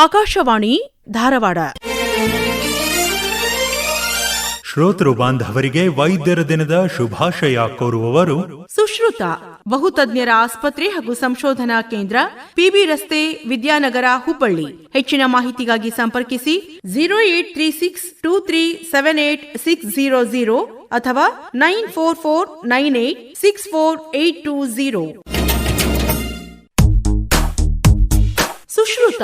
ಆಕಾಶವಾಣಿ ಧಾರವಾಡ. ಶ್ರೋತೃ ಬಾಂಧವರಿಗೆ ವೈದ್ಯರ ದಿನದ ಶುಭಾಶಯ ಕೋರುವವರು ಸುಶ್ರುತ ಬಹುತಜ್ಞರ ಆಸ್ಪತ್ರೆ ಹಾಗೂ ಸಂಶೋಧನಾ ಕೇಂದ್ರ, ಪಿಬಿ ರಸ್ತೆ, ವಿದ್ಯಾನಗರ, ಹುಬ್ಬಳ್ಳಿ. ಹೆಚ್ಚಿನ ಮಾಹಿತಿಗಾಗಿ ಸಂಪರ್ಕಿಸಿ 0836237860 ಅಥವಾ 9449864820. ಸುಶ್ರುತ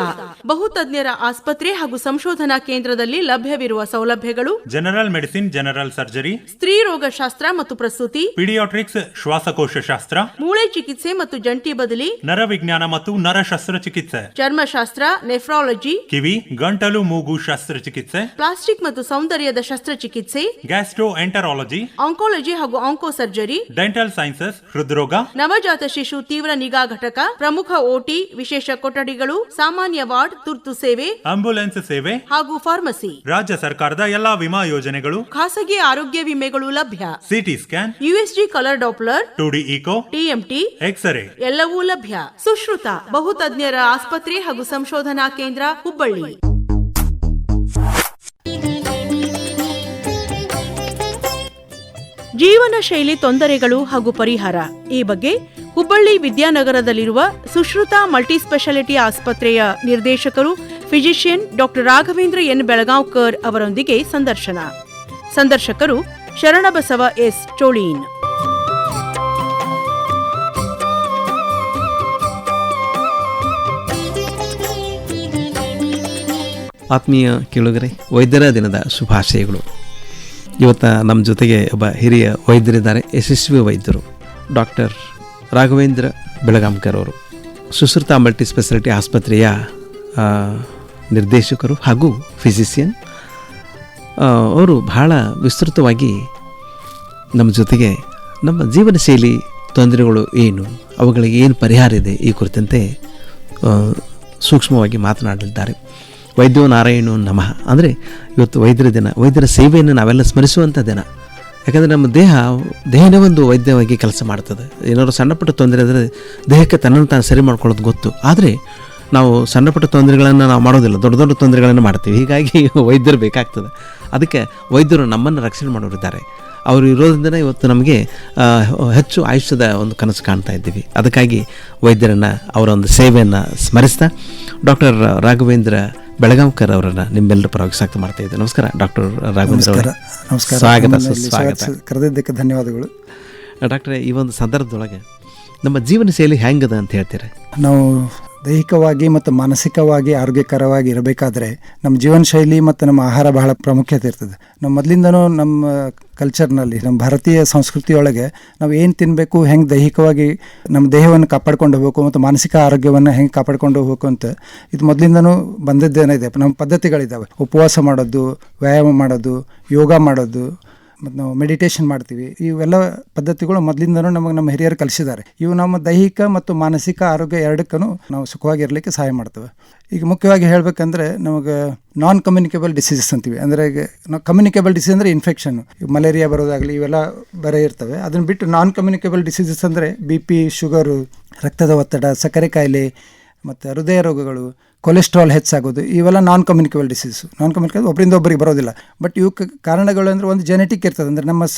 ಬಹುತಜ್ಞರ ಆಸ್ಪತ್ರೆ ಹಾಗೂ ಸಂಶೋಧನಾ ಕೇಂದ್ರದಲ್ಲಿ ಲಭ್ಯವಿರುವ ಸೌಲಭ್ಯಗಳು: ಜನರಲ್ ಮೆಡಿಸಿನ್, ಜನರಲ್ ಸರ್ಜರಿ, ಸ್ತ್ರೀ ರೋಗ ಶಾಸ್ತ್ರ ಮತ್ತು ಪ್ರಸೂತಿ, ಪೀಡಿಯಾಟ್ರಿಕ್ಸ್, ಶ್ವಾಸಕೋಶ ಶಾಸ್ತ್ರ, ಮೂಳೆ ಚಿಕಿತ್ಸೆ ಮತ್ತು ಜಂಟಿ ಬದಲಿ, ನರವಿಜ್ಞಾನ ಮತ್ತು ನರ ಶಸ್ತ್ರಚಿಕಿತ್ಸೆ, ಚರ್ಮಶಾಸ್ತ್ರ, ನೆಫ್ರಾಲಜಿ, ಕಿವಿ, ಗಂಟಲು, ಮೂಗು ಶಸ್ತ್ರಚಿಕಿತ್ಸೆ, ಪ್ಲಾಸ್ಟಿಕ್ ಮತ್ತು ಸೌಂದರ್ಯದ ಶಸ್ತ್ರಚಿಕಿತ್ಸೆ, ಗ್ಯಾಸ್ಟ್ರೋ ಎಂಟರಾಲಜಿ, ಆಂಕಾಲಜಿ ಹಾಗೂ ಆಂಕೋ ಸರ್ಜರಿ, ಡೆಂಟಲ್ ಸೈನ್ಸಸ್, ಹೃದ್ರೋಗ, ನವಜಾತ ಶಿಶು ತೀವ್ರ ನಿಗಾ ಘಟಕ, ಪ್ರಮುಖ ಓಟಿ, ವಿಶೇಷ ಕೊಠಡಿಗಳು, ಸಾಮಾನ್ಯ ವಾರ್ಡ್, ತುರ್ತು ಸೇವೆ, ಆಂಬ್ಯುಲೆನ್ಸ್ ಸೇವೆ ಹಾಗೂ ಫಾರ್ಮಸಿ. ರಾಜ್ಯ ಸರ್ಕಾರದ ಎಲ್ಲಾ ವಿಮಾ ಯೋಜನೆಗಳು, ಖಾಸಗಿ ಆರೋಗ್ಯ ವಿಮೆಗಳು ಲಭ್ಯ. CT scan, USG colour Doppler, 2D echo, TMT, X-ray ಎಲ್ಲವೂ ಲಭ್ಯ. ಸುಶ್ರುತ ಬಹುತಜ್ಞರ ಆಸ್ಪತ್ರೆ ಹಾಗೂ ಸಂಶೋಧನಾ ಕೇಂದ್ರ, ಹುಬ್ಬಳ್ಳಿ. ಜೀವನ ಶೈಲಿ ತೊಂದರೆಗಳು ಹಾಗೂ ಪರಿಹಾರ ಈ ಬಗ್ಗೆ ಹುಬ್ಬಳ್ಳಿ ವಿದ್ಯಾನಗರದಲ್ಲಿರುವ ಸುಶ್ರುತ ಮಲ್ಟಿಸ್ಪೆಷಾಲಿಟಿ ಆಸ್ಪತ್ರೆಯ ನಿರ್ದೇಶಕರು physician doctor Raghavendra N Belagaonkar ಅವರೊಂದಿಗೆ ಸಂದರ್ಶಕರು ಶರಣಬಸವ ಎಸ್ ಚೋಳೀನ್. ಆತ್ಮೀಯ ಕೇಳುಗರೆ, ವೈದ್ಯರ ದಿನದ ಶುಭಾಶಯಗಳು. ಇವತ್ತು ನಮ್ಮ ಜೊತೆಗೆ ಒಬ್ಬ ಹಿರಿಯ ವೈದ್ಯರಿದ್ದಾರೆ, ಯಶಸ್ವಿ ವೈದ್ಯರು, ಡಾಕ್ಟರ್ ರಾಘವೇಂದ್ರ ಬೆಳಗಾಂವ್ಕರ್ ಅವರು. ಸುಶ್ರುತ ಮಲ್ಟಿಸ್ಪೆಷಾಲಿಟಿ ಆಸ್ಪತ್ರೆಯ ನಿರ್ದೇಶಕರು ಹಾಗೂ ಫಿಸಿಷಿಯನ್. ಅವರು ಬಹಳ ವಿಸ್ತೃತವಾಗಿ ನಮ್ಮ ಜೊತೆಗೆ ನಮ್ಮ ಜೀವನ ಶೈಲಿ ತೊಂದರೆಗಳು ಏನು, ಅವುಗಳಿಗೆ ಏನು ಪರಿಹಾರ ಇದೆ, ಈ ಕುರಿತಂತೆ ಸೂಕ್ಷ್ಮವಾಗಿ ಮಾತನಾಡಲಿದ್ದಾರೆ. ವೈದ್ಯೋ ನಾರಾಯಣೋ ನಮಃ. ಅಂದರೆ ಇವತ್ತು ವೈದ್ಯರ ದಿನ, ವೈದ್ಯರ ಸೇವೆಯನ್ನು ನಾವೆಲ್ಲ ಸ್ಮರಿಸುವಂಥ ದಿನ. ಯಾಕಂದರೆ ನಮ್ಮ ದೇಹನೇ ಒಂದು ವೈದ್ಯವಾಗಿ ಕೆಲಸ ಮಾಡ್ತದೆ. ಏನಾದ್ರು ಸಣ್ಣಪುಟ್ಟ ತೊಂದರೆ ಆದರೆ ದೇಹಕ್ಕೆ ತನ್ನನ್ನು ತಾನು ಸರಿ ಮಾಡ್ಕೊಳ್ಳೋದು ಗೊತ್ತು. ಆದರೆ ನಾವು ಸಣ್ಣಪುಟ್ಟ ತೊಂದರೆಗಳನ್ನು ನಾವು ಮಾಡೋದಿಲ್ಲ, ದೊಡ್ಡ ದೊಡ್ಡ ತೊಂದರೆಗಳನ್ನು ಮಾಡ್ತೀವಿ. ಹೀಗಾಗಿ ವೈದ್ಯರು ಬೇಕಾಗ್ತದೆ. ಅದಕ್ಕೆ ವೈದ್ಯರು ನಮ್ಮನ್ನು ರಕ್ಷಣೆ ಮಾಡೋರಿದ್ದಾರೆ. ಅವರು ಇರೋದ್ರಿಂದ ಇವತ್ತು ನಮಗೆ ಹೆಚ್ಚು ಆಯುಷ್ಯದ ಒಂದು ಕನಸು ಕಾಣ್ತಾ ಇದ್ದೀವಿ. ಅದಕ್ಕಾಗಿ ವೈದ್ಯರನ್ನು, ಅವರ ಒಂದು ಸೇವೆಯನ್ನು ಸ್ಮರಿಸ್ತಾ ಡಾಕ್ಟರ್ ರಾಘವೇಂದ್ರ ಬೆಳಗಾಂವ್ಕರ್ ಅವರನ್ನು ನಿಮ್ಮೆಲ್ಲರ ಪರವಾಗಿ ಸ್ವಾಗತ ಮಾಡ್ತಾ ಇದ್ದೆ. ನಮಸ್ಕಾರ ಡಾಕ್ಟರ್ ರಾಘವೇಂದ್ರ. ನಮಸ್ಕಾರ. ಸ್ವಾಗತ. ಕರೆದಿದ್ದಕ್ಕೆ ಧನ್ಯವಾದಗಳು. ಡಾಕ್ಟ್ರೇ, ಈ ಒಂದು ಸಂದರ್ಭದೊಳಗೆ ನಮ್ಮ ಜೀವನ ಶೈಲಿ ಹೆಂಗದ ಅಂತ ಹೇಳ್ತೀರಾ? ನಾವು ದೈಹಿಕವಾಗಿ ಮತ್ತು ಮಾನಸಿಕವಾಗಿ ಆರೋಗ್ಯಕರವಾಗಿ ಇರಬೇಕಾದ್ರೆ ನಮ್ಮ ಜೀವನ ಶೈಲಿ ಮತ್ತು ನಮ್ಮ ಆಹಾರ ಬಹಳ ಪ್ರಾಮುಖ್ಯತೆ ಇರ್ತದೆ. ನಾವು ಮೊದಲಿಂದನೂ ನಮ್ಮ ಕಲ್ಚರ್ನಲ್ಲಿ, ನಮ್ಮ ಭಾರತೀಯ ಸಂಸ್ಕೃತಿಯೊಳಗೆ ನಾವು ಏನು ತಿನ್ನಬೇಕು, ಹೆಂಗೆ ದೈಹಿಕವಾಗಿ ನಮ್ಮ ದೇಹವನ್ನು ಕಾಪಾಡ್ಕೊಂಡು ಹೋಗಬೇಕು ಮತ್ತು ಮಾನಸಿಕ ಆರೋಗ್ಯವನ್ನು ಹೆಂಗೆ ಕಾಪಾಡ್ಕೊಂಡು ಹೋಗಬೇಕು ಅಂತ ಇದು ಮೊದಲಿಂದನೂ ಬಂದದ್ದೇನಿದೆ. ನಮ್ಮ ಪದ್ಧತಿಗಳಿದ್ದಾವೆ. ಉಪವಾಸ ಮಾಡೋದು, ವ್ಯಾಯಾಮ ಮಾಡೋದು, ಯೋಗ ಮಾಡೋದು, ಮತ್ತು ನಾವು ಮೆಡಿಟೇಷನ್ ಮಾಡ್ತೀವಿ. ಇವೆಲ್ಲ ಪದ್ಧತಿಗಳು ಮೊದಲಿಂದನೂ ನಮಗೆ ನಮ್ಮ ಹಿರಿಯರು ಕಲಿಸಿದ್ದಾರೆ. ಇವು ನಮ್ಮ ದೈಹಿಕ ಮತ್ತು ಮಾನಸಿಕ ಆರೋಗ್ಯ ಎರಡಕ್ಕೂ ನಾವು ಸುಖವಾಗಿರಲಿಕ್ಕೆ ಸಹಾಯ ಮಾಡ್ತವೆ. ಈಗ ಮುಖ್ಯವಾಗಿ ಹೇಳಬೇಕಂದ್ರೆ ನಮಗೆ ನಾನ್ ಕಮ್ಯುನಿಕೇಬಲ್ ಡಿಸೀಸಸ್ ಅಂತೀವಿ. ಅಂದರೆ ಈಗ ನಾವು ಕಮ್ಯುನಿಕೇಬಲ್ ಡಿಸೀಸ್ ಅಂದರೆ ಇನ್ಫೆಕ್ಷನ್, ಮಲೇರಿಯಾ ಬರೋದಾಗಲಿ ಇವೆಲ್ಲ ಬರೇ ಇರ್ತವೆ. ಅದನ್ನು ಬಿಟ್ಟು ನಾನ್ ಕಮ್ಯುನಿಕೇಬಲ್ ಡಿಸೀಸಸ್ ಅಂದರೆ BP, ಶುಗರು, ರಕ್ತದ ಒತ್ತಡ, ಸಕ್ಕರೆ ಕಾಯಿಲೆ ಮತ್ತು ಹೃದಯ ರೋಗಗಳು, ಕೊಲೆಸ್ಟ್ರಾಲ್ ಹೆಚ್ಚಾಗೋದು, ಇವೆಲ್ಲ ನಾನ್ ಕಮ್ಯುನಿಕೇಬಲ್ ಡಿಸೀಸು. ನಾನ್ ಕಮ್ಯುನಿಕೇಬಲ್ ಒಬ್ಬರಿಂದ ಒಬ್ಬರಿಗೆ ಬರೋದಿಲ್ಲ. ಬಟ್ ಇವಕ್ಕೆ ಕಾರಣಗಳು ಅಂದರೆ ಒಂದು ಜೆನೆಟಿಕ್ ಇರ್ತದೆ. ಅಂದರೆ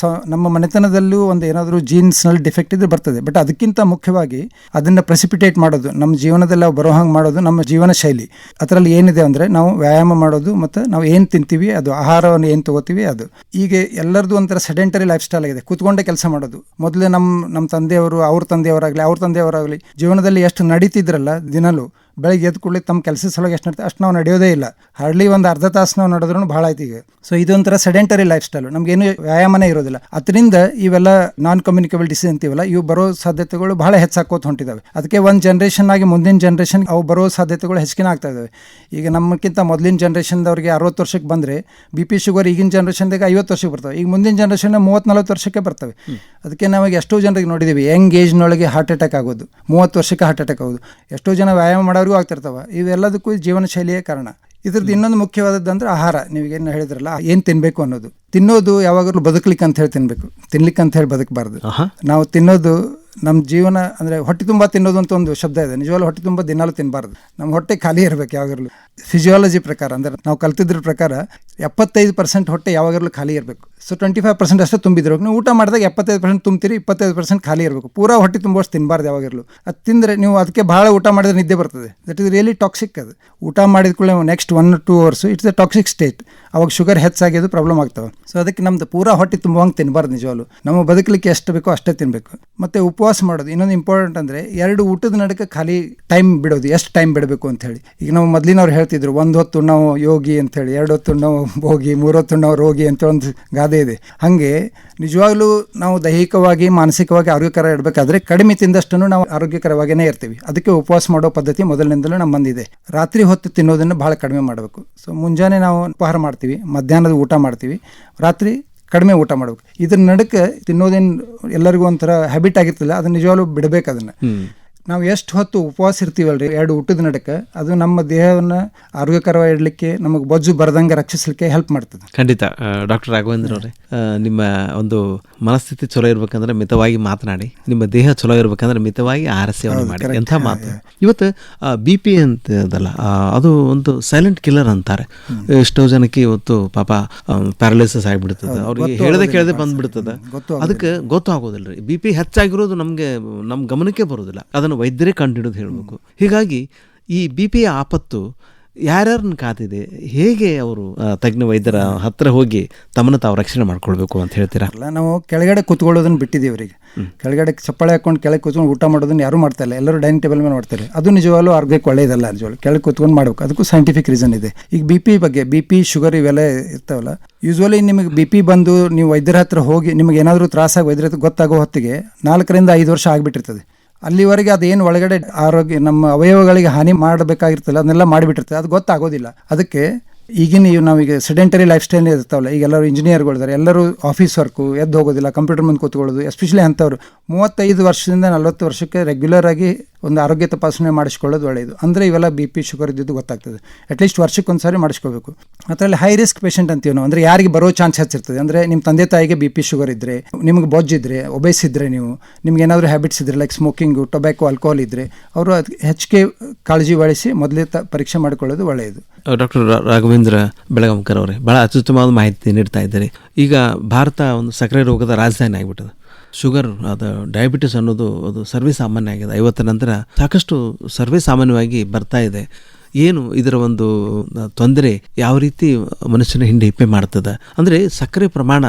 ನಮ್ಮ ಮನೆತನದಲ್ಲೂ ಒಂದು ಏನಾದರೂ ಜೀನ್ಸ್ನಲ್ಲಿ ಡಿಫೆಕ್ಟ್ ಇದ್ರೆ ಬರ್ತದೆ. ಬಟ್ ಅದಕ್ಕಿಂತ ಮುಖ್ಯವಾಗಿ ಅದನ್ನು ಪ್ರೆಸಿಪಿಟೇಟ್ ಮಾಡೋದು, ನಮ್ಮ ಜೀವನದಲ್ಲಿ ಬರೋ ಹಂಗೆ ಮಾಡೋದು ನಮ್ಮ ಜೀವನ ಶೈಲಿ. ಅದರಲ್ಲಿ ಏನಿದೆ ಅಂದರೆ ನಾವು ವ್ಯಾಯಾಮ ಮಾಡೋದು ಮತ್ತು ನಾವು ಏನು ತಿಂತೀವಿ, ಅದು ಆಹಾರವನ್ನು ಏನು ತೊಗೋತೀವಿ ಅದು. ಈಗ ಎಲ್ಲರದು ಒಂಥರ ಸೆಡೆಂಟರಿ ಲೈಫ್ ಸ್ಟೈಲ್ ಆಗಿದೆ, ಕೂತ್ಕೊಂಡೇ ಕೆಲಸ ಮಾಡೋದು. ಮೊದಲೇ ನಮ್ಮ ತಂದೆಯವರು, ಅವ್ರ ತಂದೆಯವರಾಗಲಿ ಜೀವನದಲ್ಲಿ ಎಷ್ಟು ನಡೀತಿದ್ರಲ್ಲ, ದಿನಲೂ ಬೆಳಗ್ಗೆ ಎದ್ದು ಕೂಡಲೇ ತಮ್ಮ ಕೆಲಸ ಸಲುವಾಗಿ ಎಷ್ಟು ನಡೀತಾರೆ ಅಷ್ಟು ನಾವು ನಡೆಯೋದೇ ಇಲ್ಲ. ಹಾರ್ಡ್ಲಿ ಒಂದು ಅರ್ಧ ತಾಸು ನಾವು ನಡೆದ್ರೂ ಭಾಳ ಆಯ್ತು ಈಗ. ಸೊ ಇದೊಂಥರ ಸೆಡೆಂಟರಿ ಲೈಫ್ ಸ್ಟೈಲು, ನಮಗೇನು ವ್ಯಾಯಾಮನೇ ಇರೋದಿಲ್ಲ. ಅದರಿಂದ ಇವೆಲ್ಲ ನಾನ್ ಕಮ್ಯುನಿಕೇಬಲ್ ಡಿಸೀಸ್ ಅಂತೀವಲ್ಲ, ಇವು ಬರೋ ಸಾಧ್ಯತೆಗಳು ಭಾಳ ಹೆಚ್ಚಾಕೋತ ಹೊಂಟಿದ್ದಾವೆ. ಅದಕ್ಕೆ ಒಂದು ಜನ್ರೇಷನ್ ಆಗಿ ಮುಂದಿನ ಜನ್ರೇಷನ್ ಅವು ಬರೋ ಸಾಧ್ಯತೆಗಳು ಹೆಚ್ಚಿನ ಆಗ್ತಾ ಇದ್ದಾವೆ. ಈಗ ನಮ್ಮಕ್ಕಿಂತ ಮೊದಲಿನ ಜನ್ರೇಷನ್ದವ್ರಿಗೆ 60 ವರ್ಷಕ್ಕೆ ಬಂದರೆ BP, ಶುಗರ್ ಈಗಿನ ಜನ್ರೇಷನ್ದಾಗ 50 ವರ್ಷಕ್ಕೆ ಬರ್ತವೆ. ಈಗ ಮುಂದಿನ ಜನ್ರೇಷನ್ 30-40 ವರ್ಷಕ್ಕೆ ಬರ್ತವೆ. ಅದಕ್ಕೆ ನಾವಾಗ ಎಷ್ಟೋ ಜನರಿಗೆ ನೋಡಿದ್ದೀವಿ ಯಂಗ್ ಏಜ್ನೊಳಗೆ ಹಾರ್ಟ್ ಅಟ್ಯಾಕ್ ಆಗೋದು, 30 ವರ್ಷಕ್ಕೆ ಹಾರ್ಟ್ ಅಟ್ಯಾಕ್ ಆಗೋದು. ಎಷ್ಟೋ ಜನ ವ್ಯಾಯಾಮ ಮಾಡೋರಿಗೂ ಆಗ್ತಿರ್ತಾವೆ. ಇವೆಲ್ಲದಕ್ಕೂ ಜೀವನ ಶೈಲಿಯೇ ಕಾರಣ. ಇದ್ರದ್ದು ಇನ್ನೊಂದು ಮುಖ್ಯವಾದದ್ದಂದ್ರೆ ಆಹಾರ. ನೀವೇನು ಹೇಳಿದ್ರಲ್ಲ, ಏನು ತಿನ್ನಬೇಕು ಅನ್ನೋದು. ತಿನ್ನೋದು ಯಾವಾಗಲೂ ಬದುಕಲಿಕ್ಕೆ ಅಂತ ಹೇಳಿ ತಿನ್ನಬೇಕು, ತಿನ್ಲಿಕ್ಕೆ ಅಂತ ಹೇಳಿ ಬದುಕಬಾರ್ದು. ನಾವು ತಿನ್ನೋದು ನಮ್ಮ ಜೀವನ ಅಂದರೆ ಹೊಟ್ಟೆ ತುಂಬ ತಿನ್ನೋದು ಅಂತ ಒಂದು ಶಬ್ದ ಇದೆ. ನಿಜವಾಗ್ಲೂ ಹೊಟ್ಟೆ ತುಂಬ ದಿನಾಲು ತಿನ್ನಬಾರ್ದು. ನಮ್ಮ ಹೊಟ್ಟೆ ಖಾಲಿ ಇರಬೇಕು ಯಾವಾಗಲೂ. ಫಿಸಿಯಾಲಜಿ ಪ್ರಕಾರ ಅಂದರೆ ನಾವು ಕಲ್ತಿದ್ರ ಪ್ರಕಾರ 75% ಹೊಟ್ಟೆ ಯಾವಾಗಲೂ ಖಾಲಿ ಇರಬೇಕು. ಸೊ 25% ಅಷ್ಟೇ ತುಂಬಿದ್ರು. ನೀವು ಊಟ ಮಾಡಿದಾಗ 75% ತುಂಬ್ತೀರಿ, 25% ಖಾಲಿ ಇರಬೇಕು. ಪೂರಾ ಹೊಟ್ಟೆ ತುಂಬುವಷ್ಟು ತಿನ್ನಬಾರ್ದು ಯಾವಾಗಲೂ. ಅದು ತಿಂದರೆ ನೀವು ಅದಕ್ಕೆ ಭಾಳ ಊಟ ಮಾಡಿದ್ರೆ ನಿದ್ದೆ ಬರ್ತದೆ. That is really toxic. ಅದು ಊಟ ಮಾಡಿದ ಕೂಡಲೇ next 1-2 hours it's A toxic state. ಅವಾಗ ಶುಗರ್ ಹೆಚ್ಚಾಗಿದ್ದು ಪ್ರಾಬ್ಲಮ್ ಆಗ್ತವೆ. ಸೊ ಅದಕ್ಕೆ ನಮ್ದು ಪೂರಾ ಹೊಟ್ಟೆ ತುಂಬುವಂಗೆ ತಿನ್ನಬಾರ್ದು. ನಿಜವಾಗ್ಲು ನಮ್ಮ ಬದುಕಲಿಕ್ಕೆ ಎಷ್ಟು ಬೇಕೋ ಅಷ್ಟೇ ತಿನ್ನಬೇಕು. ಮತ್ತು ಉಪವಾಸ ಮಾಡೋದು ಇನ್ನೊಂದು ಇಂಪಾರ್ಟೆಂಟ್. ಅಂದರೆ 2 ಊಟದ ನಡುವೆ ಖಾಲಿ ಟೈಮ್ ಬಿಡೋದು, ಎಷ್ಟು ಟೈಮ್ ಬಿಡಬೇಕು ಅಂತ ಹೇಳಿ. ಈಗ ನಾವು ಮೊದಲಿನವ್ರು ಹೇಳ್ತಿದ್ರು 1 ಹೊತ್ತು ನಾವು ಯೋಗಿ ಅಂಥೇಳಿ, 2 ಹೊತ್ತು ನಾವು ಭೋಗಿ, 3 ಹೊತ್ತು ನಾವು ರೋಗಿ ಅಂತ ಒಂದು ಗಾದೆ ಇದೆ. ಹಾಗೆ ನಿಜವಾಗ್ಲೂ ನಾವು ದೈಹಿಕವಾಗಿ ಮಾನಸಿಕವಾಗಿ ಆರೋಗ್ಯಕರ ಇರಬೇಕಾದ್ರೆ ಕಡಿಮೆ ತಿಂದಷ್ಟು ನಾವು ಆರೋಗ್ಯಕರವಾಗಿಯೇ ಇರ್ತೀವಿ. ಅದಕ್ಕೆ ಉಪವಾಸ ಮಾಡೋ ಪದ್ಧತಿ ಮೊದಲಿನಿಂದಲೂ ನಮ್ಮ ಬಂದಿದೆ. ರಾತ್ರಿ ಹೊತ್ತು ತಿನ್ನೋದನ್ನು ಭಾಳ ಕಡಿಮೆ ಮಾಡಬೇಕು. ಸೊ ಮುಂಜಾನೆ ನಾವು ಉಪಹಾರ ಮಾಡ್ತೀವಿ, ಮಧ್ಯಾಹ್ನದ ಊಟ ಮಾಡ್ತೀವಿ, ರಾತ್ರಿ ಕಡಿಮೆ ಊಟ ಮಾಡಬೇಕು. ಇದ್ರ ನಡುಕ್ಕೆ ತಿನ್ನೋದೇನು ಎಲ್ಲರಿಗೂ ಒಂಥರ ಹ್ಯಾಬಿಟ್ ಆಗಿರ್ತಿಲ್ಲ, ಅದನ್ನ ನಿಜವಾಗ್ಲೂ ಬಿಡಬೇಕು. ಅದನ್ನು ನಾವು ಎಷ್ಟು ಹೊತ್ತು ಉಪವಾಸ ಇರ್ತೀವಲ್ರಿ 2 ಊಟದ ನಡುಕ್ಕೆ, ಅದು ನಮ್ಮ ದೇಹವನ್ನು ಆರೋಗ್ಯಕರವಾಗಿ ಇಡಲಿಕ್ಕೆ, ನಮಗೆ ಬೊಜ್ಜು ಬರದಂಗೆ ರಕ್ಷಿಸಲಿಕ್ಕೆ ಹೆಲ್ಪ್ ಮಾಡ್ತದೆ. ಖಂಡಿತ. ಡಾಕ್ಟರ್ ರಾಘವೇಂದ್ರ ಅವರೇ, ನಿಮ್ಮ ಒಂದು ಮನಸ್ಥಿತಿ ಚಲೋ ಇರ್ಬೇಕಂದ್ರೆ ಮಿತವಾಗಿ ಮಾತನಾಡಿ, ನಿಮ್ಮ ದೇಹ ಚಲೋ ಇರ್ಬೇಕಂದ್ರೆ ಮಿತವಾಗಿ ಆಹಾರ ಸೇವನೆ ಮಾಡಿ. ಎಂಥ ಮಾತು. ಇವತ್ತು BP ಅಂತದಲ್ಲ, ಅದು ಒಂದು ಸೈಲೆಂಟ್ ಕಿಲ್ಲರ್ ಅಂತಾರೆ. ಎಷ್ಟೋ ಜನಕ್ಕೆ ಇವತ್ತು ಪಾಪ ಪ್ಯಾರಲೈಸಿಸ್ ಆಗಿಬಿಡ್ತದೆ, ಅವ್ರಿಗೆ ಹೇಳದೆ ಬಂದ್ಬಿಡ್ತದೆ. ಅದಕ್ಕೆ ಗೊತ್ತಾಗೋದಿಲ್ಲ ರೀ. BP ಹೆಚ್ಚಾಗಿರೋದು ನಮ್ಮ ಗಮನಕ್ಕೆ ಬರೋದಿಲ್ಲ. ಅದನ್ನು ವೈದ್ಯರೇ ಕಂಡುಹಿಡಿದು ಹೇಳಬೇಕು. ಹೀಗಾಗಿ ಈ BP ಆಪತ್ತು ಯಾರ್ಯಾರನ್ನ ಕಾದಿದೆ, ಹೇಗೆ ಅವರು ತಜ್ಞ ವೈದ್ಯರ ಹತ್ರ ಹೋಗಿ ತಮ್ಮನ್ನು ತಾವು ರಕ್ಷಣೆ ಮಾಡ್ಕೊಳ್ಬೇಕು ಅಂತ ಹೇಳ್ತೀರಾ? ಅಲ್ಲ, ನಾವು ಕೆಳಗಡೆ ಕೂತ್ಕೊಳ್ಳೋದನ್ನ ಬಿಟ್ಟಿದ್ದೀವಿ ಅವರಿಗೆ. ಕೆಳಗಡೆ ಚಪ್ಪಾಳೆ ಹಾಕೊಂಡು ಕೆಳಗೆ ಕೂತ್ಕೊಂಡು ಊಟ ಮಾಡೋದನ್ನ ಯಾರು ಮಾಡ್ತಾ ಇಲ್ಲ. ಎಲ್ಲರೂ ಡೈನಿಂಗ್ ಟೇಬಲ್ ಮೇಲೆ ಮಾಡ್ತಾರೆ. ಅದು ನಿಜವಾಗ್ಲೂ ಆರೋಗ್ಯಕ್ಕೆ ಒಳ್ಳೆಯದಲ್ಲ. ನಿಜವಾಗ್ಲೂ ಕೆಳಗೆ ಕೂತ್ಕೊಂಡು ಮಾಡಬೇಕು. ಅದಕ್ಕೂ ಸೈಂಟಿಫಿಕ್ ರೀಸನ್ ಇದೆ. ಈಗ BP ಬಗ್ಗೆ, BP ಶುಗರ್ ಇವೆಲ್ಲ ಇರ್ತಾವಲ್ಲ, ಯೂಶ್ವಲಿ ನಿಮಗೆ BP ಬಂದು ನೀವು ವೈದ್ಯರ ಹತ್ರ ಹೋಗಿ ನಿಮಗೆ ಏನಾದರೂ ತ್ರಾಸಾಗಿ ವೈದ್ಯರ ಹತ್ರ ಗೊತ್ತಾಗೋ ಹೊತ್ತಿಗೆ 4ರಿಂದ 5 ವರ್ಷ ಆಗಿಬಿಟ್ಟಿರ್ತದೆ. ಅಲ್ಲಿವರೆಗೆ ಅದೇನು ಒಳಗಡೆ ಆರೋಗ್ಯ ನಮ್ಮ ಅವಯವಗಳಿಗೆ ಹಾನಿ ಮಾಡಬೇಕಾಗಿರ್ತಲ್ಲ, ಅದನ್ನೆಲ್ಲ ಮಾಡಿಬಿಟ್ಟಿರ್ತದೆ. ಅದು ಗೊತ್ತಾಗೋದಿಲ್ಲ. ಅದಕ್ಕೆ ಈಗಿನ ನಾವೀಗ ಸೆಡೆಂಟರಿ ಲೈಫ್ ಸ್ಟೈಲ್ ಇರ್ತಾವಲ್ಲ, ಈಗ ಎಲ್ಲರೂ ಇಂಜಿನಿಯರ್ಗಳಿದ್ದಾರೆ, ಎಲ್ಲರೂ ಆಫೀಸ್ ವರ್ಕು, ಎದ್ದು ಹೋಗೋದಿಲ್ಲ, ಕಂಪ್ಯೂಟರ್ ಮುಂದೆ ಕೂತ್ಕೊಳ್ಳೋದು. ಎಸ್ಪೆಷಲಿ ಅಂಥವ್ರು 35 ವರ್ಷದಿಂದ 40 ವರ್ಷಕ್ಕೆ ರೆಗ್ಯುಲರ್ ಆಗಿ ಒಂದು ಆರೋಗ್ಯ ತಪಾಸಣೆ ಮಾಡಿಸ್ಕೊಳ್ಳೋದು ಒಳ್ಳೆಯದು. ಅಂದರೆ ಇವೆಲ್ಲ BP ಶುಗರ್ ಇದ್ದಿದ್ದು ಗೊತ್ತಾಗ್ತದೆ. ಅಟ್ಲೀಸ್ಟ್ ವರ್ಷಕ್ಕೊಂದು ಸಾರಿ ಮಾಡಿಸ್ಕೋಬೇಕು. ಅದರಲ್ಲಿ ಹೈ ರಿಸ್ಕ್ ಪೇಷಂಟ್ ಅಂತೀವಿ ನಾವು. ಅಂದರೆ ಯಾರಿಗೆ ಬರೋ ಚಾನ್ಸ್ ಹೆಚ್ಚಿರ್ತದೆ. ಅಂದರೆ ನಿಮ್ಮ ತಂದೆ ತಾಯಿಗೆ BP ಶುಗರ್ ಇದ್ದರೆ, ನಿಮಗೆ ಬೊಜ್ಜಿದ್ರೆ, ಒಬೇಸ್ ಇದ್ದರೆ, ನಿಮ್ಗೆ ಏನಾದರೂ ಹ್ಯಾಬಿಟ್ಸ್ ಇದ್ದರೆ ಲೈಕ್ ಸ್ಮೋಕಿಂಗು, ಟೊಬ್ಯಾಕೋ, ಆಲ್ಕೋಹಾಲ್ ಇದ್ದರೆ, ಅವರು ಅದಕ್ಕೆ ಹೆಚ್ಚಿಗೆ ಕಾಳಜಿ ವಹಿಸಿ ಮೊದಲೇ ಪರೀಕ್ಷೆ ಮಾಡಿಕೊಳ್ಳೋದು ಒಳ್ಳೆಯದು. ಡಾಕ್ಟರ್ ರಾಘವೇಂದ್ರ ಬೆಳಗಾಂಕರ್ ಅವರೇ, ಭಾಳ ಅತ್ಯುತ್ತಮವಾದ ಮಾಹಿತಿ ನೀಡ್ತಾ ಇದ್ದಾರೆ. ಈಗ ಭಾರತ ಒಂದು ಸಕ್ಕರೆ ರೋಗದ ರಾಜಧಾನಿ ಆಗಿಬಿಟ್ಟದೆ. ಶುಗರ್, ಅದು ಡಯಾಬಿಟಿಸ್ ಅನ್ನೋದು ಅದು ಸರ್ವೇ ಸಾಮಾನ್ಯ ಆಗಿದೆ. 50 ನಂತರ ಸಾಕಷ್ಟು ಸರ್ವೇ ಸಾಮಾನ್ಯವಾಗಿ ಬರ್ತಾ ಇದೆ. ಏನು ಇದರ ಒಂದು ತೊಂದರೆ, ಯಾವ ರೀತಿ ಮನುಷ್ಯನ ಹಿಂದೆ ಹಿಪ್ಪೆ ಮಾಡ್ತದೆ, ಅಂದರೆ ಸಕ್ಕರೆ ಪ್ರಮಾಣ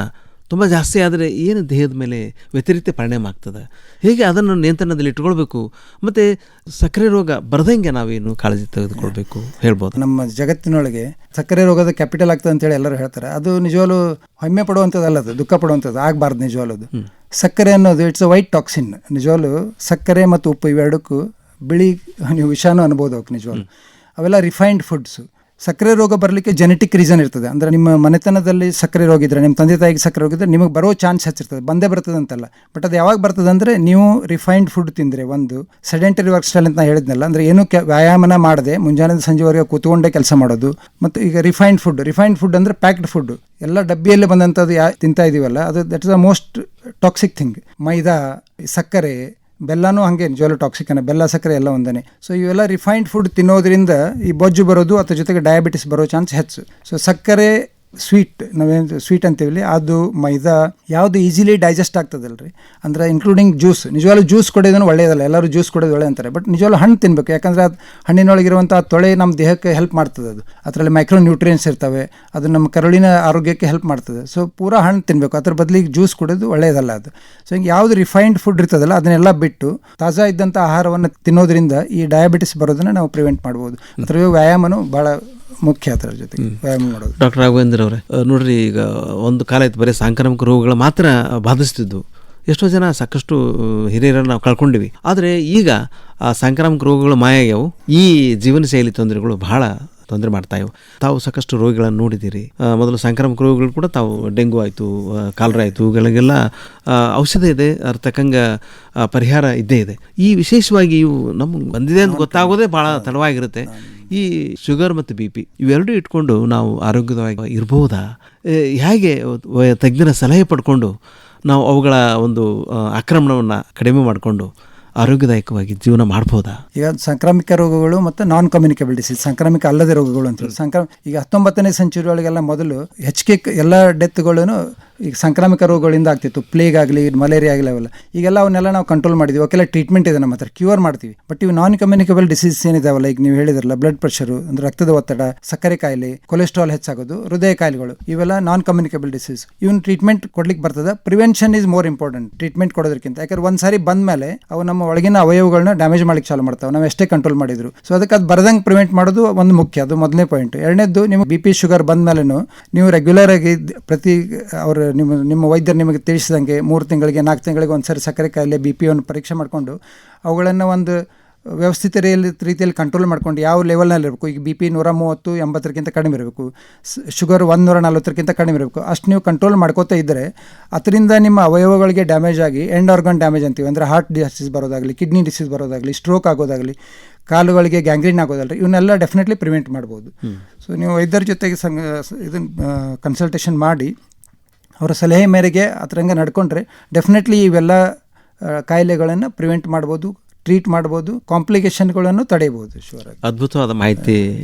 ತುಂಬ ಜಾಸ್ತಿ ಆದರೆ ಏನು ದೇಹದ ಮೇಲೆ ವ್ಯತಿರಿಕ್ತ ಪರಿಣಾಮ ಆಗ್ತದೆ, ಹೇಗೆ ಅದನ್ನು ನಿಯಂತ್ರಣದಲ್ಲಿ ಇಟ್ಕೊಳ್ಬೇಕು, ಮತ್ತು ಸಕ್ಕರೆ ರೋಗ ಬರ್ದಂಗೆ ನಾವೇನು ಕಾಳಜಿ ತೆಗೆದುಕೊಳ್ಬೇಕು ಹೇಳ್ಬೋದು? ನಮ್ಮ ಜಗತ್ತಿನೊಳಗೆ ಸಕ್ಕರೆ ರೋಗದ ಕ್ಯಾಪಿಟಲ್ ಆಗ್ತದೆ ಅಂತೇಳಿ ಎಲ್ಲರೂ ಹೇಳ್ತಾರೆ. ಅದು ನಿಜವಾಗ್ಲೂ ಹೆಮ್ಮೆ ಪಡುವಂಥದ್ದಲ್ಲ, ಅದು ದುಃಖ ಪಡುವಂಥದ್ದು ಆಗಬಾರ್ದು. ನಿಜವಾಗ್ಲೂ ಅದು ಸಕ್ಕರೆ ಅನ್ನೋದು ಇಟ್ಸ್ ಅ ವೈಟ್ ಟಾಕ್ಸಿನ್. ನಿಜವಾಗ್ಲೂ ಸಕ್ಕರೆ ಮತ್ತು ಉಪ್ಪು ಇವೆರಡಕ್ಕೂ ಬಿಳಿ ನೀವು ವಿಷಾನು ಅನ್ಬೋದು ಅವಕ್ಕೆ. ನಿಜವಾಗ್ಲೂ ಅವೆಲ್ಲ ರಿಫೈನ್ಡ್ ಫುಡ್ಸು. ಸಕ್ಕರೆ ರೋಗ ಬರಲಿಕ್ಕೆ ಜೆನೆಟಿಕ್ ರೀಸನ್ ಇರ್ತದೆ. ಅಂದರೆ ನಿಮ್ಮ ಮನೆತನದಲ್ಲಿ ಸಕ್ಕರೆ ರೋಗ ಇದ್ದರೆ, ನಿಮ್ಮ ತಂದೆ ತಾಯಿಗೆ ಸಕ್ಕರೆ ರೋಗ ಇದ್ದರೆ ನಿಮಗೆ ಬರೋ ಚಾನ್ಸ್ ಹೆಚ್ಚಿರ್ತದೆ. ಬಂದೇ ಬರ್ತದೆ ಅಂತಲ್ಲ, ಬಟ್ ಅದು ಯಾವಾಗ ಬರ್ತದೆ ಅಂದರೆ ನೀವು ರಿಫೈನ್ಡ್ ಫುಡ್ ತಿಂದರೆ. ಒಂದು ಸೆಡೆಂಟರಿ ವರ್ಕ್ ಸ್ಟೈಲ್ ಅಂತ ನಾನು ಹೇಳಿದ್ನಲ್ಲ, ಅಂದರೆ ಏನು ವ್ಯಾಯಾಮನ ಮಾಡದೆ ಮುಂಜಾನೆ ಸಂಜೆವರೆಗೆ ಕೂತ್ಕೊಂಡೇ ಕೆಲಸ ಮಾಡೋದು. ಮತ್ತು ಈಗ ರಿಫೈನ್ಡ್ ಫುಡ್ ಅಂದರೆ ಪ್ಯಾಕ್ಡ್ ಫುಡ್, ಎಲ್ಲ ಡಬ್ಬಿಯಲ್ಲೇ ಬಂದಂಥದ್ದು ತಿಂತಾ ಇದೀವಲ್ಲ, ಅದು that is the most toxic thing. Maida, ಸಕ್ಕರೆ, ಬೆಲ್ಲನೂ ಹಾಗೆ ನಿಜವಾಗ್ಲೂ ಟಾಕ್ಸಿಕ್. ಬೆಲ್ಲ, ಸಕ್ಕರೆ ಎಲ್ಲ ಒಂದೇ. ಸೊ ಇವೆಲ್ಲ ರಿಫೈನ್ಡ್ ಫುಡ್ ತಿನ್ನೋದ್ರಿಂದ ಈ ಬೊಜ್ಜು ಬರೋದು, ಅದ್ರ ಜೊತೆಗೆ ಡಯಾಬಿಟಿಸ್ ಬರೋ ಚಾನ್ಸ್ ಹೆಚ್ಚು. ಸೊ ಸಕ್ಕರೆ, ಸ್ವೀಟ್, ನಾವೇನು ಸ್ವೀಟ್ ಅಂತೀವಿ, ಅದು ಮೈದಾ, ಯಾವುದು ಈಸಿಲಿ ಡೈಜೆಸ್ಟ್ ಆಗ್ತದಲ್ರಿ, ಅಂದರೆ ಇನ್ಕ್ಲೂಡಿಂಗ್ ಜ್ಯೂಸ್. ನಿಜವಾಗ್ಲೂ ಜ್ಯೂಸ್ ಕೊಡೋದನ್ನು ಒಳ್ಳೆಯದಲ್ಲ. ಎಲ್ಲರೂ ಜ್ಯೂಸ್ ಕೊಡೋದು ಒಳ್ಳೆ ಅಂತಾರೆ, ಬಟ್ ನಿಜವಾಗ್ಲೂ ಹಣ್ಣು ತಿನ್ನಬೇಕು. ಯಾಕಂದರೆ ಅದು ಹಣ್ಣಿನೊಳಗಿರುವಂಥ ತೊಳೆ ನಮ್ಮ ದೇಹಕ್ಕೆ ಹೆಲ್ಪ್ ಮಾಡ್ತದೆ. ಅದರಲ್ಲಿ ಮೈಕ್ರೋ ನ್ಯೂಟ್ರಿಯೆಂಟ್ಸ್ ಇರ್ತವೆ, ಅದು ನಮ್ಮ ಕರುಳಿನ ಆರೋಗ್ಯಕ್ಕೆ ಹೆಲ್ಪ್ ಮಾಡ್ತದೆ. ಸೊ ಪೂರಾ ಹಣ್ಣು ತಿನ್ನಬೇಕು, ಅದ್ರ ಬದಲಿಗೆ ಜ್ಯೂಸ್ ಕೊಡೋದು ಒಳ್ಳೆಯದಲ್ಲ ಅದು. ಸೊ ಹಿಂಗೆ ಯಾವುದು ರಿಫೈನ್ಡ್ ಫುಡ್ ಇರ್ತದಲ್ಲ ಅದನ್ನೆಲ್ಲ ಬಿಟ್ಟು ತಾಜಾ ಇದ್ದಂಥ ಆಹಾರವನ್ನು ತಿನ್ನೋದ್ರಿಂದ ಈ ಡಯಾಬಿಟಿಸ್ ಬರೋದನ್ನು ನಾವು ಪ್ರಿವೆಂಟ್ ಮಾಡ್ಬೋದು. ಅದರ ವ್ಯಾಯಾಮನೂ ಭಾಳ ಮುಖ್ಯ. ಅದರ ಜೊತೆಗೆ ವ್ಯಾಯಾಮ ಮಾಡೋದು. ಡಾಕ್ಟರ್ ರಾಘವೇಂದ್ರ ಅವರೇ, ನೋಡ್ರಿ, ಈಗ ಒಂದು ಕಾಲ ಇತ್ತು ಬರೀ ಸಾಂಕ್ರಾಮಿಕ ರೋಗಗಳು ಮಾತ್ರ ಬಾಧಿಸ್ತಿದ್ವು. ಎಷ್ಟೋ ಜನ ಸಾಕಷ್ಟು ಹಿರಿಯರನ್ನು ನಾವು ಕಳ್ಕೊಂಡಿವಿ. ಆದರೆ ಈಗ ಆ ಸಾಂಕ್ರಾಮಿಕ ರೋಗಗಳು ಮಾಯಾಗ್ಯಾವು. ಈ ಜೀವನ ಶೈಲಿ ತೊಂದರೆಗಳು ಬಹಳ ತೊಂದರೆ ಮಾಡ್ತಾಯಿವು. ತಾವು ಸಾಕಷ್ಟು ರೋಗಿಗಳನ್ನು ನೋಡಿದ್ದೀರಿ. ಮೊದಲು ಸಾಂಕ್ರಾಮಿಕ ರೋಗಗಳು ಕೂಡ ತಾವು ಡೆಂಗು ಆಯಿತು, ಕಾಲರ ಆಯಿತು, ಇವುಗಳಿಗೆಲ್ಲ ಔಷಧ ಇದೆ, ಅದ್ರ ತಕ್ಕಂಗೆ ಪರಿಹಾರ ಇದ್ದೇ ಇದೆ. ಈ ವಿಶೇಷವಾಗಿ ಇವು ನಮಗೆ ಬಂದಿದೆ ಅಂತ ಗೊತ್ತಾಗೋದೇ ಭಾಳ ತಡವಾಗಿರುತ್ತೆ. ಈ ಶುಗರ್ ಮತ್ತು BP ಇವೆರಡೂ ಇಟ್ಕೊಂಡು ನಾವು ಆರೋಗ್ಯವಾಗಿ ಇರ್ಬೋದಾ? ಹೇಗೆ ತಜ್ಞರ ಸಲಹೆ ಪಡ್ಕೊಂಡು ನಾವು ಅವುಗಳ ಒಂದು ಆಕ್ರಮಣವನ್ನು ಕಡಿಮೆ ಮಾಡಿಕೊಂಡು ಆರೋಗ್ಯದಾಯಕವಾಗಿ ಜೀವನ ಮಾಡ್ಬೋದಾ? ಈಗ ಸಾಂಕ್ರಾಮಿಕ ರೋಗಗಳು ಮತ್ತು ನಾನ್ ಕಮ್ಯುನಿಕೇಬಲ್ ಡಿಸೀಸ್, ಸಾಂಕ್ರಾಮಿಕ ಅಲ್ಲದ ರೋಗಗಳು ಅಂತ ಈಗ 19ನೇ ಸೆಂಚುರಿ ಒಳಗೆಲ್ಲ ಮೊದಲು ಹೆಚ್ಚಿಗೆ ಎಲ್ಲ ಡೆತ್ಗಳನ್ನು ಈಗ ಸಾಂಕ್ರಾಮಿಕ ರೋಗಗಳಿಂದ ಆಗ್ತಿತ್ತು. ಪ್ಲೇಗ್ ಆಗಲಿ, ಮಲೇರಿಯಾ ಆಗಲಿ, ಅವೆಲ್ಲ ಈಗೆಲ್ಲ ಅವನ್ನೆಲ್ಲ ನಾವು ಕಂಟ್ರೋಲ್ ಮಾಡಿದ್ವಿ. ಅವಕ್ಕೆಲ್ಲ ಟ್ರೀಟ್ಮೆಂಟ್ ಇದೆ ನಮ್ಮ ಹತ್ರ, ಕ್ಯೂರ್ ಮಾಡ್ತೀವಿ. ಬಟ್ ಇವು ನಾನ್ ಕಮ್ಯುನಿಕೇಬಲ್ ಡಿಸೀಸ್ ಏನಿದಾವಲ್ಲ, ಈಗ ನೀವು ಹೇಳಿದ್ರಲ್ಲ, ಬ್ಲಡ್ ಪ್ರೆಷರು ಅಂದ್ರೆ ರಕ್ತದ ಒತ್ತಡ, ಸಕ್ಕರೆ ಕಾಯಿಲೆ, ಕೊಲೆಸ್ಟ್ರಾಲ್ ಹೆಚ್ಚಾಗೋದು, ಹೃದಯ ಕಾಯಿಲೆಗಳು, ಇವೆಲ್ಲ ನಾನ್ ಕಮ್ಯುನಿಕೇಬಲ್ ಡಿಸೀಸ್. ಇವನ್ ಟ್ರೀಟ್ಮೆಂಟ್ ಕೊಡ್ಲಿಕ್ಕೆ ಬರ್ತದೆ. Prevention is more important treatment ಕೊಡೋದಕ್ಕಿಂತ. ಯಾಕಂದ್ರೆ ಒಂದ್ಸಾರಿ ಬಂದ ಮೇಲೆ ಅವು ನಮ್ಮ ಒಳಗಿನ ಅವಯವಗಳನ್ನ ಡ್ಯಾಮೇಜ್ ಮಾಡ್ಲಿಕ್ಕೆ ಚಾಲು ಮಾಡ್ತಾವೆ, ನಾವು ಎಷ್ಟೇ ಕಂಟ್ರೋಲ್ ಮಾಡಿದ್ರು. ಸೊ ಅದಕ್ಕೆ ಅದು ಬರದಂಗೆ ಪ್ರಿವೆಂಟ್ ಮಾಡೋದು ಒಂದು ಮುಖ್ಯ, ಅದು ಮೊದಲನೇ ಪಾಯಿಂಟ್. ಎರಡನೇದು, ನಿಮ್ಗೆ BP ಶುಗರ್ ಬಂದ ಮೇಲೂ ನೀವು ರೆಗ್ಯುಲರ್ ಆಗಿ ಪ್ರತಿ ಅವರು ನಿಮ್ಮ ವೈದ್ಯರು ನಿಮಗೆ ತಿಳಿಸಿದಂಗೆ 3 ತಿಂಗಳಿಗೆ 4 ತಿಂಗಳಿಗೆ ಒಂದ್ಸರಿ ಸಕ್ಕರೆ ಕಾಯಿಲೆ BP ಯನ್ನು ಪರೀಕ್ಷೆ ಮಾಡಿಕೊಂಡು ಅವುಗಳನ್ನು ಒಂದು ವ್ಯವಸ್ಥಿತ ರೀತಿಯಲ್ಲಿ ಕಂಟ್ರೋಲ್ ಮಾಡ್ಕೊಂಡು ಯಾವ ಲೆವೆಲ್ನಲ್ಲಿ ಇರಬೇಕು. ಈಗ BP 130 80ಕ್ಕಿಂತ ಕಡಿಮೆ ಇರಬೇಕು, ಶುಗರ್ 140ಕ್ಕಿಂತ ಕಡಿಮೆ ಇರಬೇಕು. ಅಷ್ಟು ನೀವು ಕಂಟ್ರೋಲ್ ಮಾಡ್ಕೋತಾ ಇದ್ದರೆ ಅದರಿಂದ ನಿಮ್ಮ ಅವಯವಗಳಿಗೆ ಡ್ಯಾಮೇಜ್ ಆಗಿ ಎಂಡ್ ಆರ್ಗನ್ ಡ್ಯಾಮೇಜ್ ಅಂತೀವಿ, ಅಂದರೆ ಹಾರ್ಟ್ ಡಿಸೀಸ್ ಬರೋದಾಗಲಿ, ಕಿಡ್ನಿ ಡಿಸೀಸ್ ಬರೋದಾಗಲಿ, ಸ್ಟ್ರೋಕ್ ಆಗೋದಾಗಲಿ, ಕಾಲುಗಳಿಗೆ ಗ್ಯಾಂಗ್ರೀನ್ ಆಗೋದಲ್ರಿ, ಇವನ್ನೆಲ್ಲ ಡೆಫಿನೆಟ್ಲಿ ಪ್ರಿವೆಂಟ್ ಮಾಡ್ಬೋದು. ಸೊ ನೀವು ವೈದ್ಯರ ಜೊತೆಗೆ ಇದನ್ನು ಕನ್ಸಲ್ಟೇಷನ್ ಮಾಡಿ ಅವರ ಸಲಹೆ ಮೇರೆಗೆ ಅದರಂಗೆ ನಡ್ಕೊಂಡ್ರೆ ಡೆಫಿನೆಟ್ಲಿ ಇವೆಲ್ಲ ಕಾಯಿಲೆಗಳನ್ನು ಪ್ರಿವೆಂಟ್ ಮಾಡ್ಬೋದು, ಟ್ರೀಟ್ ಮಾಡ್ಬೋದು, ಕಾಂಪ್ಲಿಕೇಶನ್ಗಳನ್ನು ತಡೆಯಬಹುದು. ಶೂರ್ ಆಗಿ ಅದ್ಭುತವಾದ ಮಾಹಿತಿ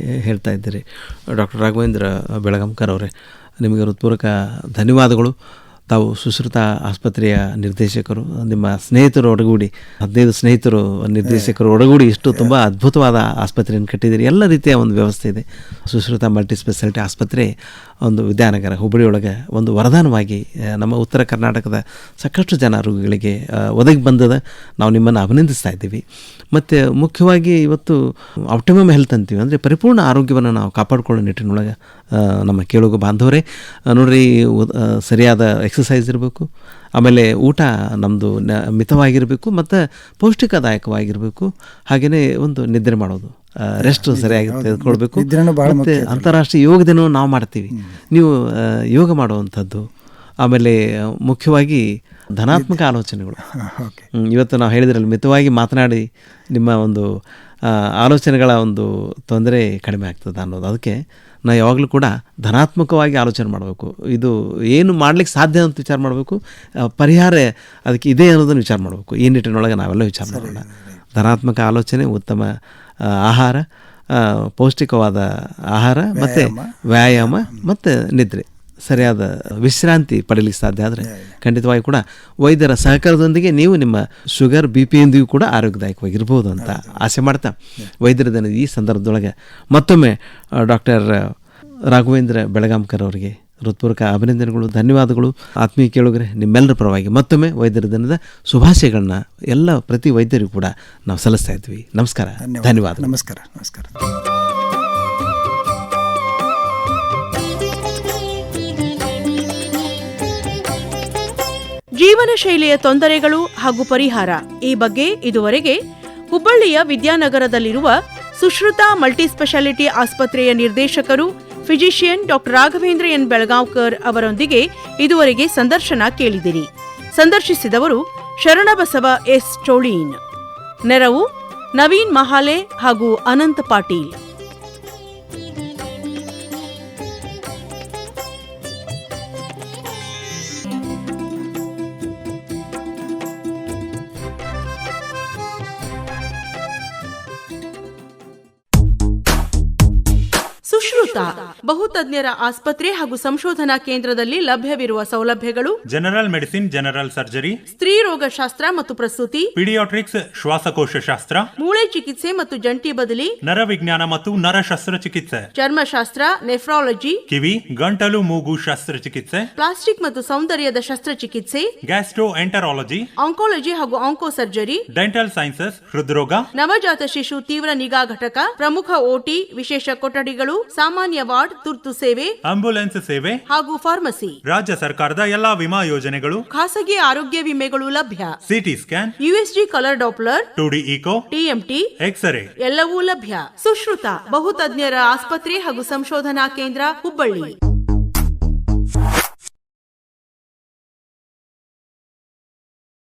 ಹೇಳ್ತಾ ಇದ್ದೀರಿ ಡಾಕ್ಟರ್ ರಾಘವೇಂದ್ರ ಬೆಳಗಾಂಕರ್ ಅವರೇ. ನಿಮಗೆ ಹೃತ್ಪೂರ್ವಕ ಧನ್ಯವಾದಗಳು. ತಾವು ಸುಶ್ರುತ ಆಸ್ಪತ್ರೆಯ ನಿರ್ದೇಶಕರು, ನಿಮ್ಮ ಸ್ನೇಹಿತರು ಒಡಗೂಡಿ 15 ಸ್ನೇಹಿತರು ನಿರ್ದೇಶಕರು ಒಡಗೂಡಿ ಇಷ್ಟು ತುಂಬ ಅದ್ಭುತವಾದ ಆಸ್ಪತ್ರೆಯನ್ನು ಕಟ್ಟಿದ್ದೀರಿ. ಎಲ್ಲ ರೀತಿಯ ಒಂದು ವ್ಯವಸ್ಥೆ ಇದೆ. ಸುಶ್ರುತ ಮಲ್ಟಿ ಸ್ಪೆಷಾಲಿಟಿ ಆಸ್ಪತ್ರೆ ಒಂದು ವಿದ್ಯಾನಗರ ಹುಬ್ಬಳ್ಳಿಯೊಳಗೆ ಒಂದು ವರದಾನವಾಗಿ ನಮ್ಮ ಉತ್ತರ ಕರ್ನಾಟಕದ ಸಾಕಷ್ಟು ಜನ ರೋಗಿಗಳಿಗೆ ಒದಗಿ ಬಂದದ. ನಾವು ನಿಮ್ಮನ್ನು ಅಭಿನಂದಿಸ್ತಾ ಇದ್ದೀವಿ. ಮತ್ತು ಮುಖ್ಯವಾಗಿ ಇವತ್ತು ಆಪ್ಟಿಮಮ್ ಹೆಲ್ತ್ ಅಂತೀವಿ, ಅಂದರೆ ಪರಿಪೂರ್ಣ ಆರೋಗ್ಯವನ್ನು ನಾವು ಕಾಪಾಡಿಕೊಳ್ಳೋ ನಿಟ್ಟಿನೊಳಗೆ ನಮ್ಮ ಕೇಳುಗ ಬಾಂಧವರೇ ನೋಡ್ರಿ, ಸರಿಯಾದ ಎಕ್ಸಸೈಸ್ ಇರಬೇಕು, ಆಮೇಲೆ ಊಟ ನಮ್ಮದು ಮಿತವಾಗಿರಬೇಕು ಮತ್ತು ಪೌಷ್ಟಿಕದಾಯಕವಾಗಿರಬೇಕು. ಹಾಗೆಯೇ ಒಂದು ನಿದ್ರೆ ಮಾಡೋದು, ರೆಸ್ಟ್ ಸರಿಯಾಗಿ ತೆಗೆದುಕೊಳ್ಬೇಕು. ಮತ್ತು ಅಂತಾರಾಷ್ಟ್ರೀಯ ಯೋಗ ದಿನವನ್ನು ನಾವು ಮಾಡ್ತೀವಿ, ನೀವು ಯೋಗ ಮಾಡುವಂಥದ್ದು. ಆಮೇಲೆ ಮುಖ್ಯವಾಗಿ ಧನಾತ್ಮಕ ಆಲೋಚನೆಗಳು. ಇವತ್ತು ನಾವು ಹೇಳಿದ್ರಲ್ಲಿ ಮಿತವಾಗಿ ಮಾತನಾಡಿ ನಿಮ್ಮ ಒಂದು ಆಲೋಚನೆಗಳ ಒಂದು ತೊಂದರೆ ಕಡಿಮೆ ಆಗ್ತದೆ ಅನ್ನೋದು. ಅದಕ್ಕೆ ನಾವು ಯಾವಾಗಲೂ ಕೂಡ ಧನಾತ್ಮಕವಾಗಿ ಆಲೋಚನೆ ಮಾಡಬೇಕು. ಇದು ಏನು ಮಾಡಲಿಕ್ಕೆ ಸಾಧ್ಯ ಅಂತ ವಿಚಾರ ಮಾಡಬೇಕು, ಪರಿಹಾರ ಅದಕ್ಕೆ ಇದೆ ಅನ್ನೋದನ್ನು ವಿಚಾರ ಮಾಡಬೇಕು. ಈ ನಿಟ್ಟಿನೊಳಗೆ ನಾವೆಲ್ಲ ವಿಚಾರ ಮಾಡೋಣ. ಧನಾತ್ಮಕ ಆಲೋಚನೆ, ಉತ್ತಮ ಆಹಾರ, ಪೌಷ್ಟಿಕವಾದ ಆಹಾರ ಮತ್ತು ವ್ಯಾಯಾಮ ಮತ್ತು ನಿದ್ರೆ, ಸರಿಯಾದ ವಿಶ್ರಾಂತಿ ಪಡೀಲಿಕ್ಕೆ ಸಾಧ್ಯ ಆದರೆ ಖಂಡಿತವಾಗಿ ಕೂಡ ವೈದ್ಯರ ಸಹಕಾರದೊಂದಿಗೆ ನೀವು ನಿಮ್ಮ ಶುಗರ್ BP ಇಂದಿಗೂ ಕೂಡ ಆರೋಗ್ಯದಾಯಕವಾಗಿರ್ಬೋದು ಅಂತ ಆಸೆ ಮಾಡ್ತಾ, ವೈದ್ಯರ ದಿನದ ಈ ಸಂದರ್ಭದೊಳಗೆ ಮತ್ತೊಮ್ಮೆ ಡಾಕ್ಟರ್ ರಾಘವೇಂದ್ರ ಬೆಳಗಾಂಕರ್ ಅವರಿಗೆ ಹೃತ್ಪೂರ್ವಕ ಅಭಿನಂದನೆಗಳು, ಧನ್ಯವಾದಗಳು. ಆತ್ಮೀಯ ಕೇಳುಗರೆ, ನಿಮ್ಮೆಲ್ಲರ ಪರವಾಗಿ ಮತ್ತೊಮ್ಮೆ ವೈದ್ಯರ ದಿನದ ಶುಭಾಶಯಗಳನ್ನ ಎಲ್ಲ ಪ್ರತಿ ವೈದ್ಯರಿಗೂ ಕೂಡ ನಾವು ಸಲ್ಲಿಸ್ತಾ ಇದ್ವಿ. ನಮಸ್ಕಾರ, ಧನ್ಯವಾದ. ನಮಸ್ಕಾರ. ನಮಸ್ಕಾರ. ಜೀವನ ಶೈಲಿಯ ತೊಂದರೆಗಳು ಹಾಗೂ ಪರಿಹಾರ ಈ ಬಗ್ಗೆ ಇದುವರೆಗೆ ಹುಬ್ಬಳ್ಳಿಯ ವಿದ್ಯಾನಗರದಲ್ಲಿರುವ ಸುಶ್ರುತ ಮಲ್ಟಿಸ್ಪೆಷಾಲಿಟಿ ಆಸ್ಪತ್ರೆಯ ನಿರ್ದೇಶಕರು ಫಿಜಿಷಿಯನ್ ಡಾಕ್ಟರ್ ರಾಘವೇಂದ್ರ ಎನ್ ಬೆಳಗಾಂಕರ್ ಅವರೊಂದಿಗೆ ಇದುವರೆಗೆ ಸಂದರ್ಶನ ಕೇಳಿದಿರಿ. ಸಂದರ್ಶಿಸಿದವರು ಶರಣಬಸವ ಎಸ್ ಚೋಳೀನ್. ನೆರವು ನವೀನ್ ಮಹಾಲೆ ಹಾಗೂ ಅನಂತ ಪಾಟೀಲ್. ಸುಶ್ರುತ ಬಹುತಜ್ಞರ ಆಸ್ಪತ್ರೆ ಹಾಗೂ ಸಂಶೋಧನಾ ಕೇಂದ್ರದಲ್ಲಿ ಲಭ್ಯವಿರುವ ಸೌಲಭ್ಯಗಳು: ಜನರಲ್ ಮೆಡಿಸಿನ್, ಜನರಲ್ ಸರ್ಜರಿ, ಸ್ತ್ರೀ ರೋಗಶಾಸ್ತ್ರ ಮತ್ತು ಪ್ರಸೂತಿ, ಪೀಡಿಯಾಟ್ರಿಕ್ಸ್, ಶ್ವಾಸಕೋಶ ಶಾಸ್ತ್ರ, ಮೂಳೆ ಚಿಕಿತ್ಸೆ ಮತ್ತು ಜಂಟಿ ಬದಲಿ, ನರವಿಜ್ಞಾನ ಮತ್ತು ನರ ಶಸ್ತ್ರಚಿಕಿತ್ಸೆ, ಚರ್ಮಶಾಸ್ತ್ರ, ನೆಫ್ರಾಲಜಿ, ಕಿವಿ, ಗಂಟಲು ಮೂಗು ಶಸ್ತ್ರಚಿಕಿತ್ಸೆ, ಪ್ಲಾಸ್ಟಿಕ್ ಮತ್ತು ಸೌಂದರ್ಯದ ಶಸ್ತ್ರಚಿಕಿತ್ಸೆ, ಗ್ಯಾಸ್ಟ್ರೋ ಎಂಟರಾಲಜಿ, ಆಂಕಾಲಜಿ ಹಾಗೂ ಆಂಕೋ ಸರ್ಜರಿ, ಡೆಂಟಲ್ ಸೈನ್ಸಸ್, ಹೃದ್ರೋಗ, ನವಜಾತ ಶಿಶು ತೀವ್ರ ನಿಗಾ ಘಟಕ, ಪ್ರಮುಖ OT, ವಿಶೇಷ ಕೊಠಡಿಗಳು, ಸಾಮಾನ್ಯ ವಾರ್ಡ್, ತುರ್ತು ಸೇವೆ, ಆಂಬ್ಯುಲೆನ್ಸ್ ಸೇವೆ ಹಾಗೂ ಫಾರ್ಮಸಿ. ರಾಜ್ಯ ಸರ್ಕಾರದ ಎಲ್ಲಾ ವಿಮಾ ಯೋಜನೆಗಳು, ಖಾಸಗಿ ಆರೋಗ್ಯ ವಿಮೆಗಳು ಲಭ್ಯ. CT scan, USG colour Doppler, 2D echo, TMT, x ray ಎಲ್ಲವೂ ಲಭ್ಯ. ಸುಶ್ರುತ ಬಹುತಜ್ಞರ ಆಸ್ಪತ್ರೆ ಹಾಗೂ ಸಂಶೋಧನಾ ಕೇಂದ್ರ, ಹುಬ್ಬಳ್ಳಿ.